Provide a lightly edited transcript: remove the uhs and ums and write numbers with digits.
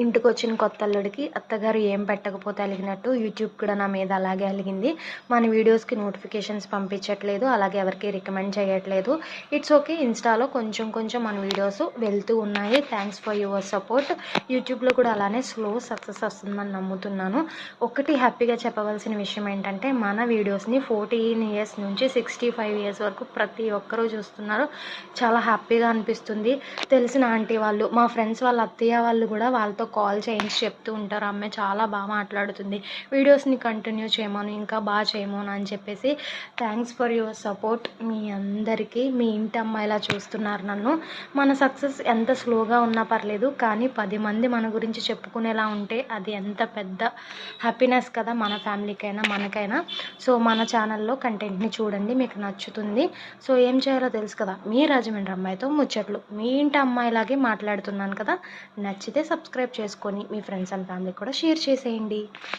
ఇంటికొచ్చిన కొత్తల్లుడికి అత్తగారు ఏం పెట్టకపోతే అలిగినట్టు యూట్యూబ్ కూడా నా మీద అలాగే అలిగింది. మన వీడియోస్కి నోటిఫికేషన్స్ పంపించట్లేదు, అలాగే ఎవరికి రికమెండ్ చేయట్లేదు. ఇట్స్ ఓకే, ఇన్స్టాలో కొంచెం కొంచెం మన వీడియోస్ వెళ్తూ ఉన్నాయి. Thanks for your support. యూట్యూబ్లో కూడా అలానే స్లో సక్సెస్ వస్తుందని నమ్ముతున్నాను. ఒకటి హ్యాపీగా చెప్పవలసిన విషయం ఏంటంటే, మన వీడియోస్ని 14 ఇయర్స్ నుంచి 65 ఇయర్స్ వరకు ప్రతి ఒక్కరూ చూస్తున్నారు. చాలా హ్యాపీగా అనిపిస్తుంది. తెలిసిన ఆంటీ వాళ్ళు, మా ఫ్రెండ్స్ వాళ్ళ అత్తయ్య వాళ్ళు కూడా వాళ్ళతో కాల్ చేయించి చెప్తూ ఉంటారు, అమ్మాయి చాలా బాగా మాట్లాడుతుంది, వీడియోస్ని కంటిన్యూ చేయమను, ఇంకా బాగా చేయమను అని చెప్పేసి. Thanks for your support. మీ అందరికీ మీ ఇంటి అమ్మాయిలా చూస్తున్నారు నన్ను. మన సక్సెస్ ఎంత స్లోగా ఉన్నా పర్లేదు, కానీ 10 మంది మన గురించి చెప్పుకునేలా ఉంటే అది ఎంత పెద్ద హ్యాపీనెస్ కదా మన ఫ్యామిలీకైనా మనకైనా. సో మన ఛానల్లో కంటెంట్ని చూడండి, మీకు నచ్చుతుంది. సో ఏం చేయాలో తెలుసు కదా, మీ రాజమండ్రి అమ్మాయితో ముచ్చట్లు. మీ ఇంటి అమ్మాయిలాగే మాట్లాడుతున్నాను కదా. నచ్చితే సబ్స్క్రైబ్ చేసుకొని మీ ఫ్రెండ్స్ అండ్ ఫ్యామిలీకి కూడా షేర్ చేసేయండి.